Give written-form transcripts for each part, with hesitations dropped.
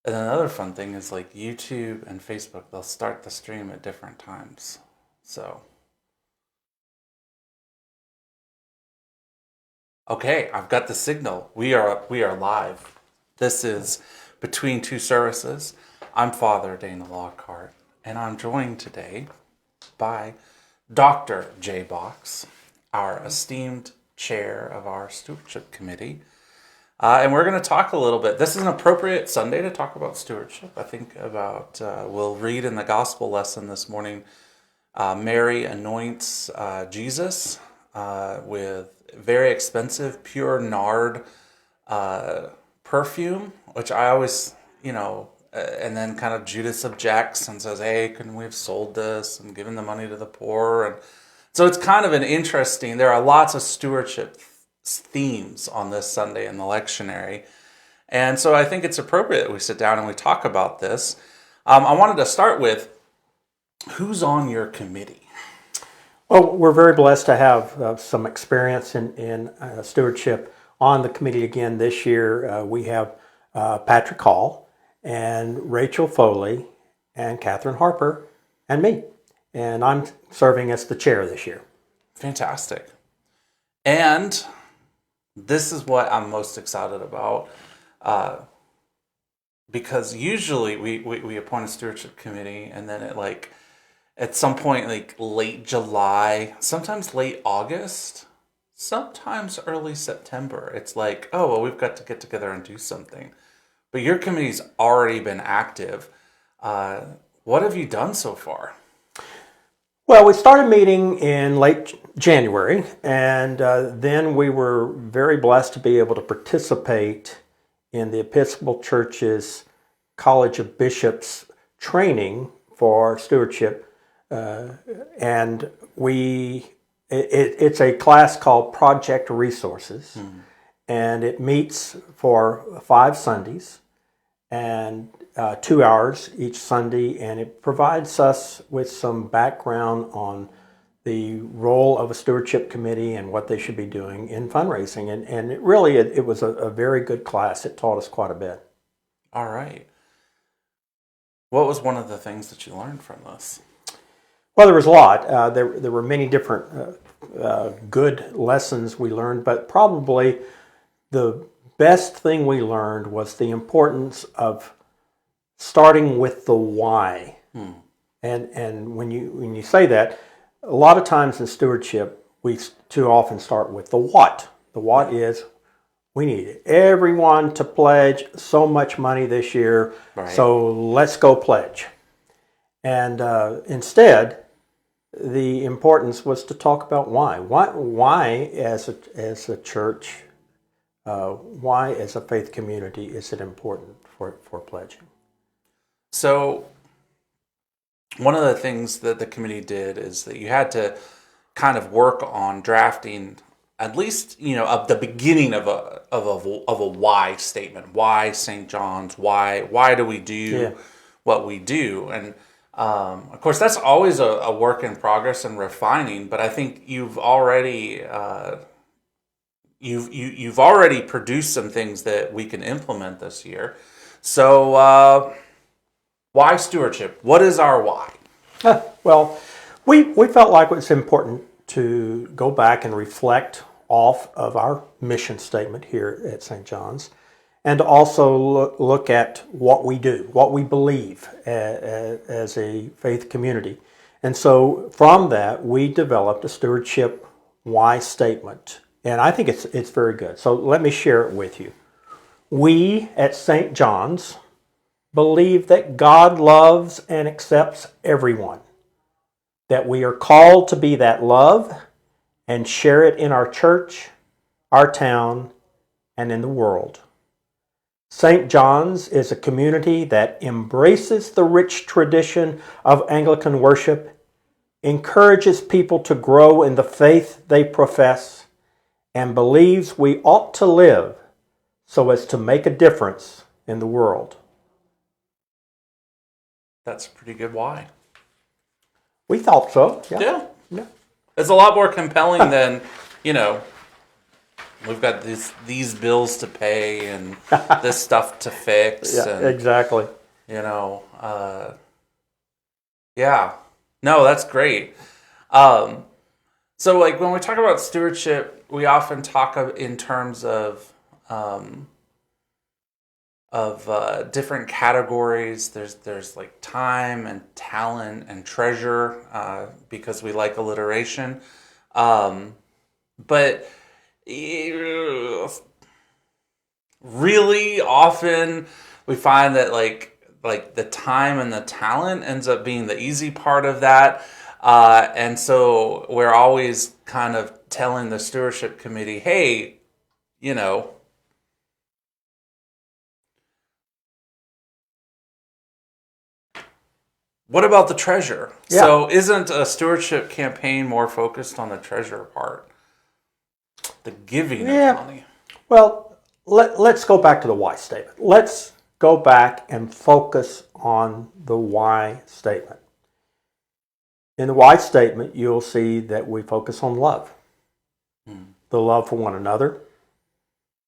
And another fun thing is like YouTube and Facebook, they'll start the stream at different times. So, okay, I've got the signal. We are live. This is Between Two Services. I'm Father Dana Lockhart, and I'm joined today by Dr. J. Box, our esteemed chair of our Stewardship Committee. And we're going to talk a little bit. This is an appropriate Sunday to talk about stewardship. I think we'll read in the gospel lesson this morning, Mary anoints Jesus with very expensive, pure nard perfume, which I always, and then kind of Judas objects and says, hey, couldn't we have sold this and given the money to the poor? And so it's kind of there are lots of stewardship themes on this Sunday in the lectionary. And so I think it's appropriate that we sit down and we talk about this. I wanted to start with, who's on your committee? Well, we're very blessed to have some experience in stewardship on the committee again this year. We have Patrick Hall and Rachel Foley and Catherine Harper and me. And I'm serving as the chair this year. Fantastic. And this is what I'm most excited about, because usually we appoint a stewardship committee, and then at some point late July, sometimes late August, sometimes early September, it's like, oh, well, we've got to get together and do something. But your committee's already been active. What have you done so far? Well, we started meeting in late January, and then we were very blessed to be able to participate in the Episcopal Church's College of Bishops training for stewardship. And it's a class called Project Resources, and it meets for 5 Sundays and 2 hours each Sunday, and it provides us with some background on the role of a stewardship committee and what they should be doing in fundraising. And it was a very good class. It taught us quite a bit. All right. What was one of the things that you learned from this? Well, there was a lot. There were many different good lessons we learned, but probably the best thing we learned was the importance of starting with the why. And when you say that, a lot of times in stewardship, we too often start with the what. The what is, we need everyone to pledge so much money this year, right, so let's go pledge. And instead, the importance was to talk about why. Why as a church, why as a faith community is it important for pledging? So one of the things that the committee did is that you had to kind of work on drafting at least, of the beginning of a why statement. Why St. John's? Why do we do what we do? And of course, that's always a work in progress and refining. But I think you've already you've already produced some things that we can implement this year. So why stewardship? What is our why? Well, we felt like it was important to go back and reflect off of our mission statement here at St. John's, and also look at what we do, what we believe as a faith community. And so from that, we developed a stewardship why statement. And I think it's very good. So let me share it with you. We at St. John's believe that God loves and accepts everyone, that we are called to be that love and share it in our church, our town, and in the world. St. John's is a community that embraces the rich tradition of Anglican worship, encourages people to grow in the faith they profess, and believes we ought to live so as to make a difference in the world. That's a pretty good why. We thought so. Yeah. It's a lot more compelling than, we've got these bills to pay and this stuff to fix. Yeah, and exactly. you know, yeah, no, that's great. Um, so like when we talk about stewardship, we often talk in terms um, of different categories. There's like time and talent and treasure because we like alliteration. But really often we find that like the time and the talent ends up being the easy part of that. And so we're always kind of telling the stewardship committee, hey, you know, what about the treasure? Yeah. So isn't a stewardship campaign more focused on the treasure part? The giving of money. Well, let's go back to the why statement. Let's go back and focus on the why statement. In the why statement, you'll see that we focus on love. The love for one another,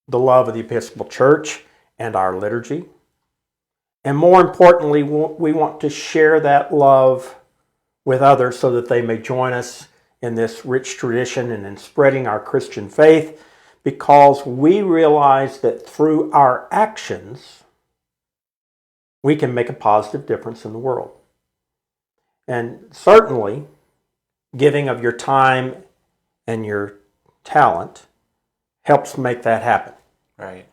the love of the Episcopal Church and our liturgy. And more importantly, we want to share that love with others so that they may join us in this rich tradition and in spreading our Christian faith, because we realize that through our actions, we can make a positive difference in the world. And certainly, giving of your time and your talent helps make that happen. Right.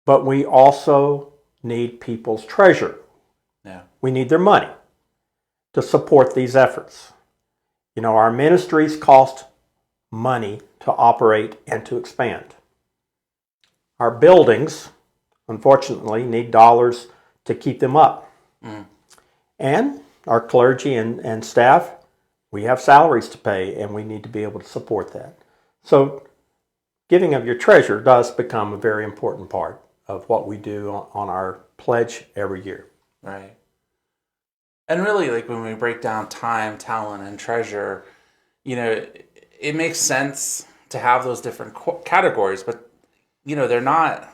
But we also need people's treasure. Yeah. We need their money to support these efforts. You know, our ministries cost money to operate and to expand. Our buildings, unfortunately, need dollars to keep them up. And our clergy and staff, we have salaries to pay, and we need to be able to support that. So giving of your treasure does become a very important part of what we do on our pledge every year. Right. And really, like when we break down time, talent, and treasure, you know, it makes sense to have those different categories, but you know, they're not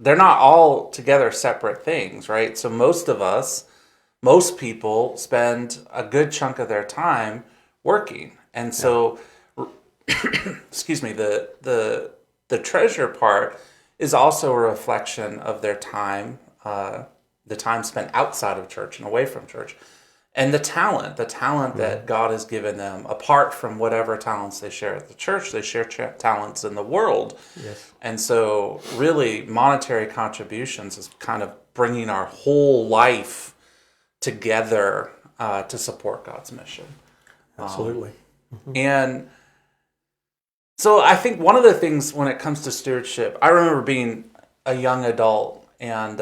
all together separate things, right? So most people spend a good chunk of their time working, and so excuse me, the treasure part is also a reflection of their time, the time spent outside of church and away from church. And the talent that God has given them, apart from whatever talents they share at the church, they share talents in the world. Yes. And so really monetary contributions is kind of bringing our whole life together to support God's mission. Absolutely. And so I think one of the things when it comes to stewardship, I remember being a young adult and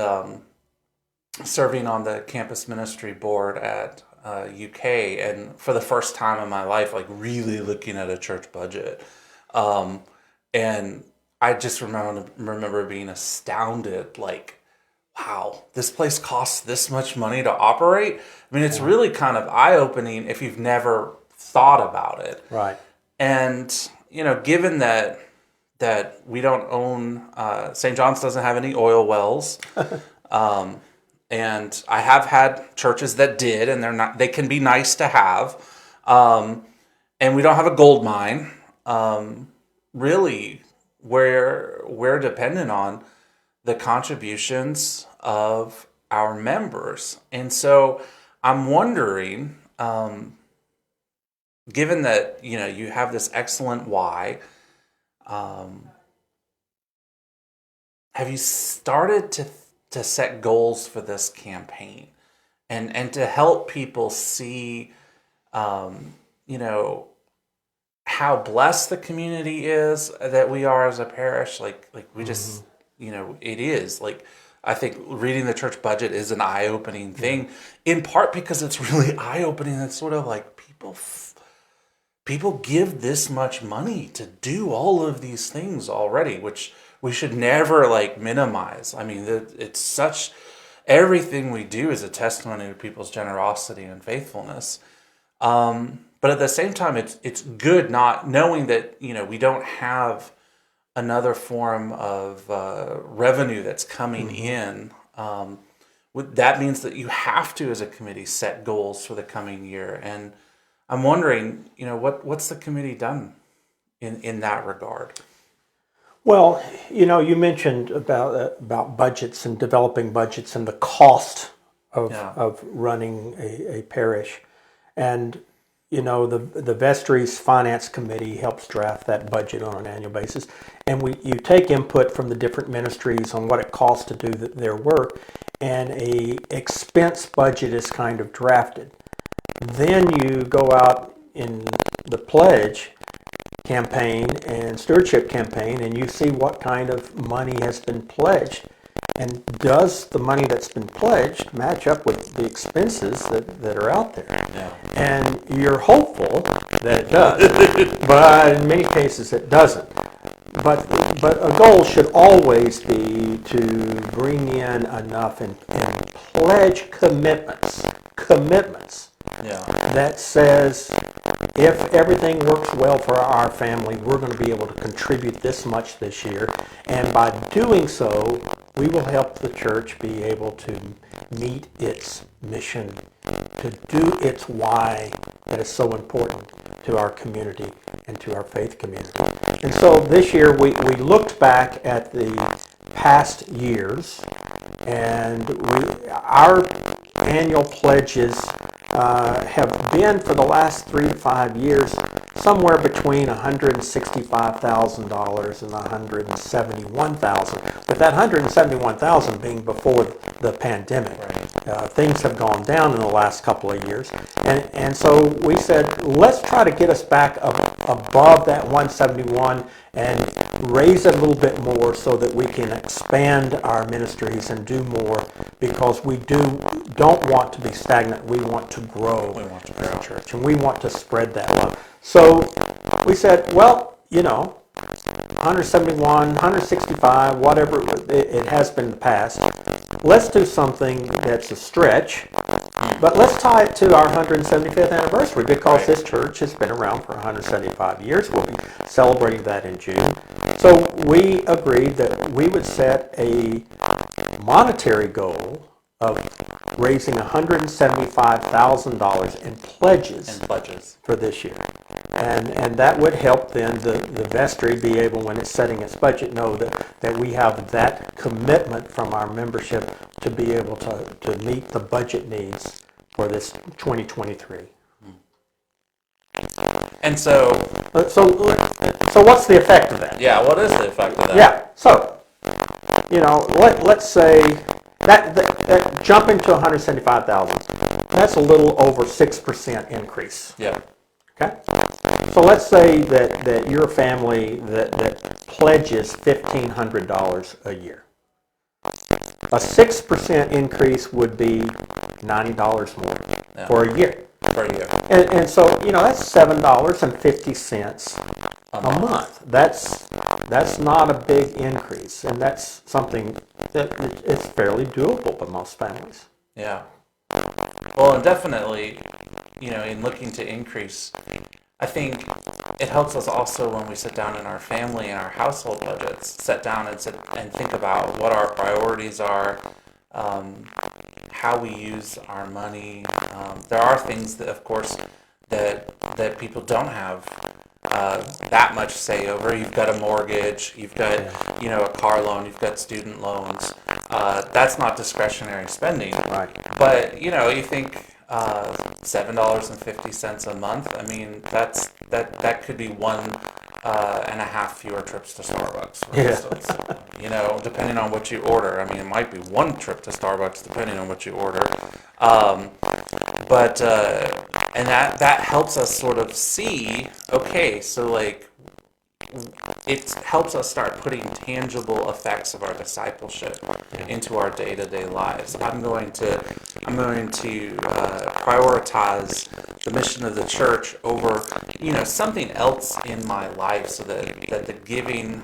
serving on the campus ministry board at UK, and for the first time in my life, like really looking at a church budget. And I just remember being astounded, like, wow, this place costs this much money to operate? I mean, it's really kind of eye-opening if you've never thought about it. Right. And, you know, given that we don't own, St. John's doesn't have any oil wells, and I have had churches that did, and they can be nice to have, and we don't have a gold mine. Really, we're dependent on the contributions of our members. And so I'm wondering, given that, you know, you have this excellent why, have you started to set goals for this campaign and to help people see, you know, how blessed the community is that we are as a parish? Like we just, you know, it is like, I think reading the church budget is an eye-opening thing, in part because it's really eye-opening. It's sort of like people give this much money to do all of these things already, which we should never like minimize. I mean, it's such, everything we do is a testimony to people's generosity and faithfulness. But But at the same time, it's good not knowing that, we don't have another form of revenue that's coming in. That means that you have to, as a committee, set goals for the coming year. And I'm wondering, what's the committee done in that regard? Well, you mentioned about budgets and developing budgets and the cost of running a parish. And, the vestry's finance committee helps draft that budget on an annual basis. And you take input from the different ministries on what it costs to do their work, and a expense budget is kind of drafted. Then you go out in the pledge campaign and stewardship campaign, and you see what kind of money has been pledged, and does the money that's been pledged match up with the expenses that are out there? Yeah. And you're hopeful that it does, but in many cases it doesn't. But a goal should always be to bring in enough in pledge commitments that says, if everything works well for our family, we're going to be able to contribute this much this year. And by doing so, we will help the church be able to meet its mission, to do its why that is so important to our community and to our faith community. And so this year we looked back at the past years, and our annual pledges have been, for the last 3 to 5 years, somewhere between $165,000 and $171,000. With that $171,000 being before the pandemic. Right. Things have gone down in the last couple of years. And so we said, let's try to get us back above that 171 and raise it a little bit more so that we can expand our ministries and do more, because we don't want to be stagnant. We want to grow. We want to grow our church, and we want to spread that love. So we said, well, 171, 165, whatever it has been in the past, let's do something that's a stretch, but let's tie it to our 175th anniversary, because this church has been around for 175 years. We'll be celebrating that in June. So we agreed that we would set a monetary goal of raising $175,000 in pledges for this year. And that would help then the vestry be able, when it's setting its budget, know that we have that commitment from our membership to be able to meet the budget needs for this 2023. And so what's the effect of that? Yeah, what is the effect of that? Yeah, so, let's say that jumping to 175,000, that's a little over 6% increase. Yeah. Okay? So let's say that you're a family that pledges $1,500 a year. A 6% increase would be $90 more for a year. And so, that's $7.50 a month. That's not a big increase, and that's something that is fairly doable by most families. Yeah. Well, and definitely, in looking to increase, I think it helps us also when we sit down in our family and our household budgets, sit down and think about what our priorities are, how we use our money. There are things that, of course, that people don't have that much say over. You've got a mortgage, you've got a car loan, you've got student loans. That's not discretionary spending. Right. But you think $7.50 a month. I mean, that could be 1.5 fewer trips to Starbucks, for instance. Depending on what you order. I mean, it might be 1 trip to Starbucks depending on what you order. And that helps us sort of see, okay, so it helps us start putting tangible effects of our discipleship into our day-to-day lives. I'm going to prioritize the mission of the church over something else in my life, so that the giving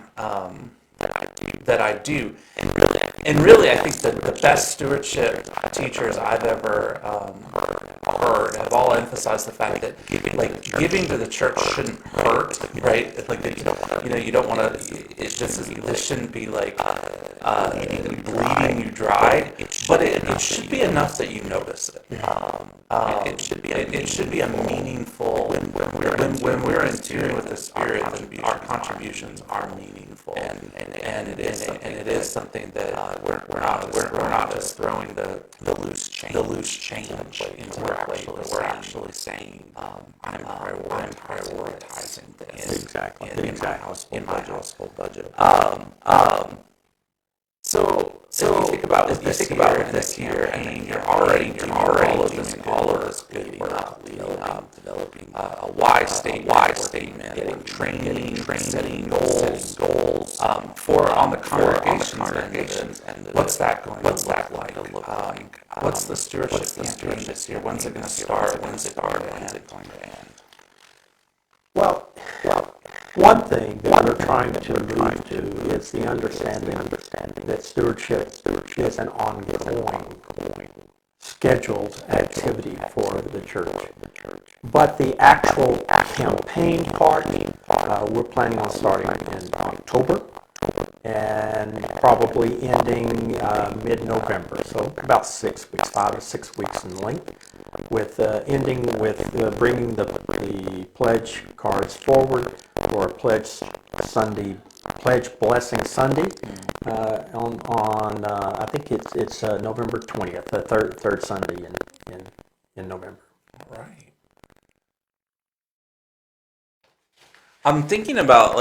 that I do, and really I think that the best stewardship teachers I've ever heard have all emphasized the fact that giving to the church shouldn't hurt, right? You don't want to. This shouldn't be bleeding you dry, but it should be enough that you notice it. It should be a meaningful when we're in tune with the Spirit. Then our contributions are meaningful, and it is something that we're not just throwing the loose change into the plate. We're actually saying I'm prioritizing this in my household budget. So if you think about this year, I mean, you're already doing all of this good work, developing a why statement, getting training, setting goals. For on the congregations and what's that going to look like? What's the stewardship campaign this year? When's it going to start? When's it going to end? Well, one thing that we're trying to move to is the understanding that stewardship is an ongoing, scheduled activity for the church. But the actual campaign part, we're planning on starting in October and probably ending mid-November, so about 6 weeks, 5 or 6 weeks in length, with ending with bringing the pledge cards forward for Pledge Blessing Sunday on I think it's November 20th, the third Sunday in November. All right. I'm thinking about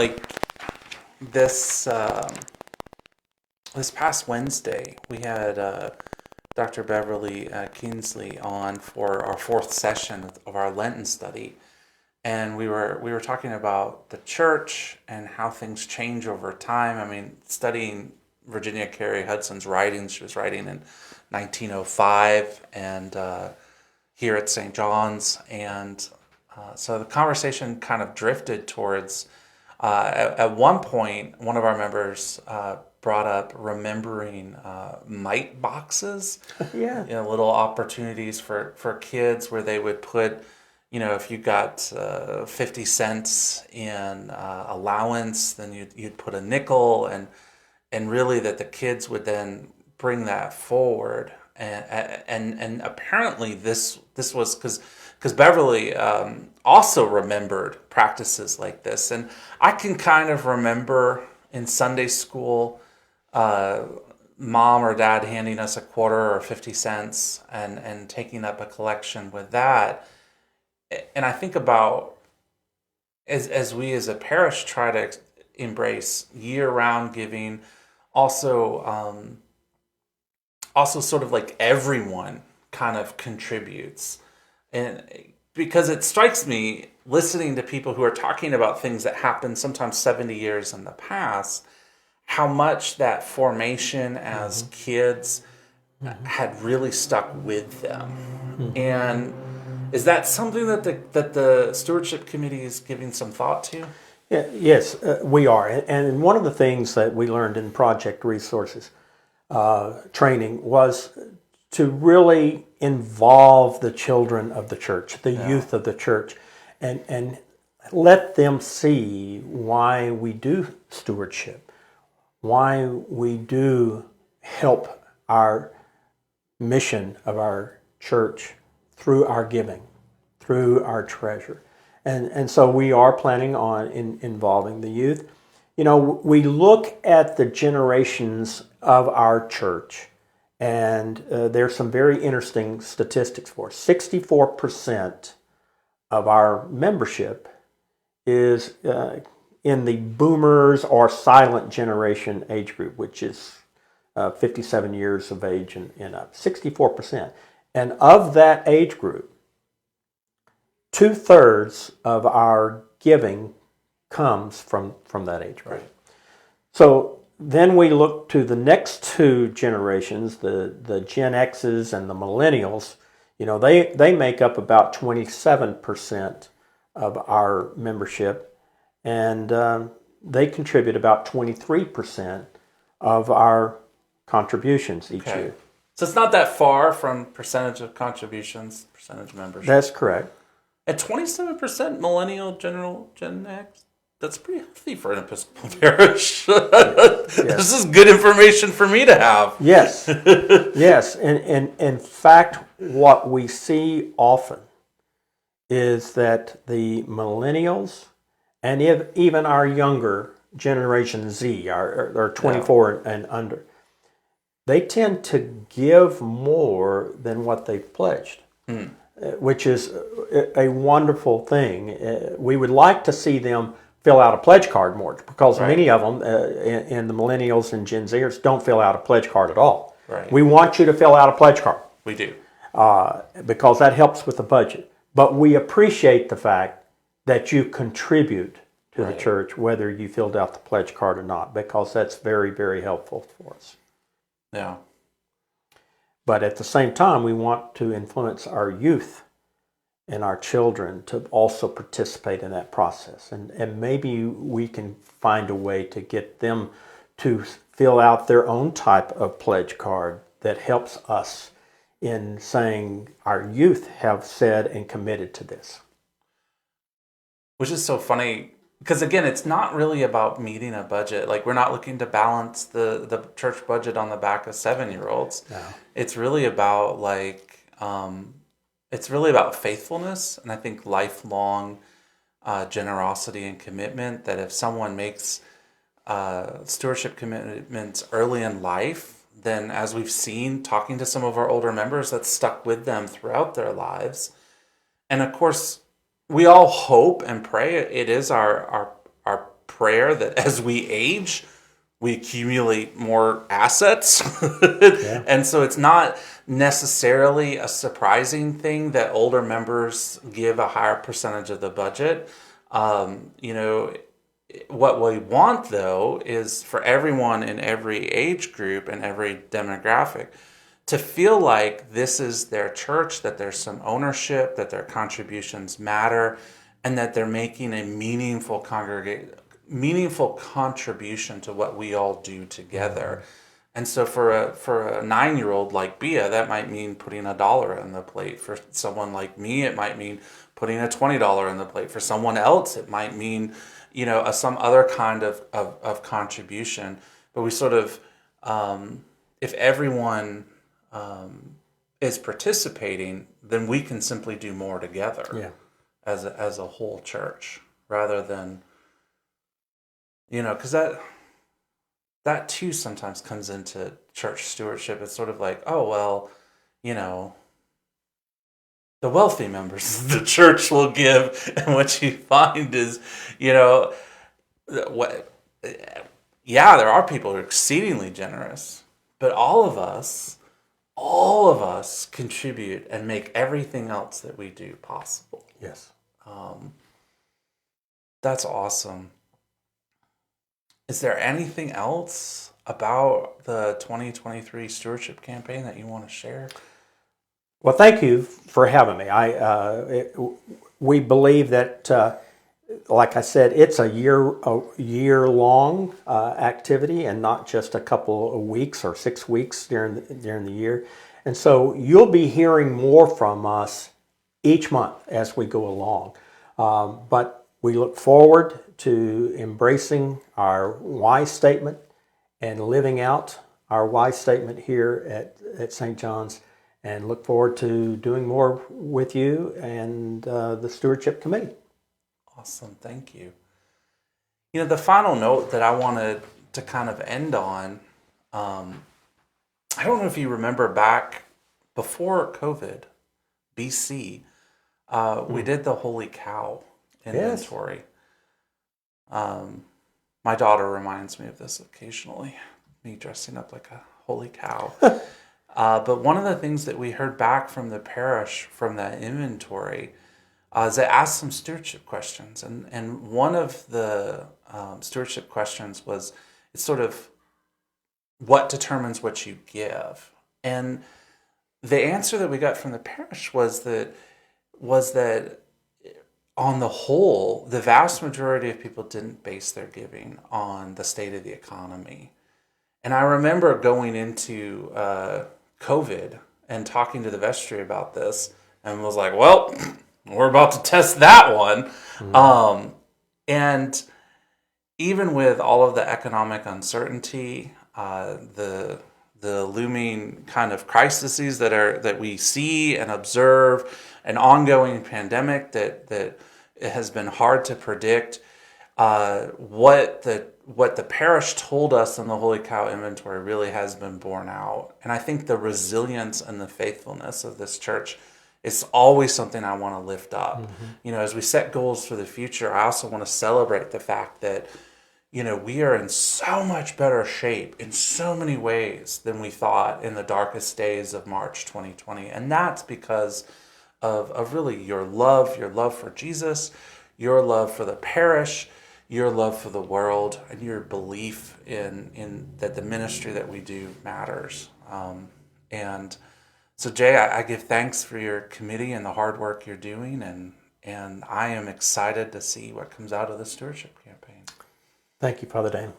this past Wednesday, we had Dr. Beverly Kingsley on for our fourth session of our Lenten study, and we were talking about the church and how things change over time. I mean, studying Virginia Carey Hudson's writings, she was writing in 1905 and here at St. John's, and so the conversation kind of drifted towards. At one point, one of our members brought up remembering mite boxes. Yeah. Little opportunities for kids where they would put, if you got 50 cents in allowance, then you'd put a nickel, and really that the kids would then bring that forward. And apparently this was because Beverly also remembered practices like this. And I can kind of remember in Sunday school, mom or dad handing us a quarter or 50 cents and taking up a collection with that. And I think about as we as a parish try to embrace year-round giving, also sort of like everyone kind of contributes. And because it strikes me, listening to people who are talking about things that happened sometimes 70 years in the past, how much that formation as kids had really stuck with them. And is that something that the Stewardship Committee is giving some thought to? Yeah, yes, we are. And one of the things that we learned in Project Resources training was to really involve the children of the church, the youth of the church, and let them see why we do stewardship, why we do help our mission of our church through our giving, through our treasure. And so we are planning on involving the youth. We look at the generations of our church, and there's some very interesting statistics for us. 64% of our membership is in the boomers or silent generation age group, which is 57 years of age and up. 64%. And of that age group, 2/3 of our giving comes from that age group. Right. So then we look to the next two generations, the Gen X's and the Millennials. They make up about 27% of our membership, and they contribute about 23% of our contributions each year. So it's not that far from percentage of contributions, percentage membership. That's correct. At 27% millennial Gen X, that's pretty healthy for an Episcopal parish. This is good information for me to have. Yes, yes. And in fact, what we see often is that the millennials and even our younger Generation Z, our 24 and under, they tend to give more than what they've pledged, which is a wonderful thing. We would like to see them fill out a pledge card more, because many of them in the millennials and Gen Zers don't fill out a pledge card at all. Right. We want you to fill out a pledge card. We do. Because that helps with the budget. But we appreciate the fact that you contribute to the church, whether you filled out the pledge card or not, because that's very, very helpful for us. Yeah. But at the same time, we want to influence our youth and our children to also participate in that process. And maybe we can find a way to get them to fill out their own type of pledge card that helps us in saying our youth have said and committed to this. Which is so funny, because again, it's not really about meeting a budget. Like, we're not looking to balance the church budget on the back of 7-year-olds. No. It's really about it's really about faithfulness, and I think lifelong generosity and commitment. That if someone makes stewardship commitments early in life, then, as we've seen talking to some of our older members, that's stuck with them throughout their lives. And of course, we all hope and pray. It is our prayer that as we age, we accumulate more assets. And so it's not necessarily a surprising thing that older members give a higher percentage of the budget. What we want, though, is for everyone in every age group and every demographic to feel like this is their church, that there's some ownership, that their contributions matter, and that they're making a meaningful contribution to what we all do together. And so for a 9-year-old like Bia, that might mean putting $1 on the plate. For someone like me, it might mean putting a $20 on the plate. For someone else, it might mean some other kind of contribution. But we sort of, if everyone is participating, then we can simply do more together as a whole church, rather than, because that too sometimes comes into church stewardship. It's sort of like, oh, well, the wealthy members of the church will give, and what you find is, there are people who are exceedingly generous, but all of us contribute and make everything else that we do possible. Yes. That's awesome. Is there anything else about the 2023 stewardship campaign that you want to share? Well, thank you for having me. We believe that, like I said, it's a year-long activity, and not just a couple of weeks or 6 weeks during the year. And so you'll be hearing more from us each month as we go along. But we look forward to embracing our why statement and living out our why statement here at St. John's, and look forward to doing more with you and the Stewardship Committee. Awesome. Thank you. The final note that I wanted to kind of end on, I don't know if you remember back before COVID, BC, we did the Holy Cow inventory. My daughter reminds me of this occasionally, me dressing up like a holy cow. But one of the things that we heard back from the parish from that inventory is they asked some stewardship questions. And one of the stewardship questions was, it's sort of, what determines what you give? And the answer that we got from the parish was that on the whole, the vast majority of people didn't base their giving on the state of the economy. And I remember going into COVID and talking to the vestry about this, and was like, well, we're about to test that one. And even with all of the economic uncertainty, the looming kind of crises that we see and observe, an ongoing pandemic that it has been hard to predict, what the parish told us in the Holy Cow inventory really has been borne out. And I think the resilience and the faithfulness of this church is always something I want to lift up. As we set goals for the future, I also want to celebrate the fact that, we are in so much better shape in so many ways than we thought in the darkest days of March 2020. And that's because of really your love for Jesus, your love for the parish, your love for the world, and your belief in that the ministry that we do matters. And so, Jay, I give thanks for your committee and the hard work you're doing, and I am excited to see what comes out of the stewardship campaign. Thank you, Father Dan.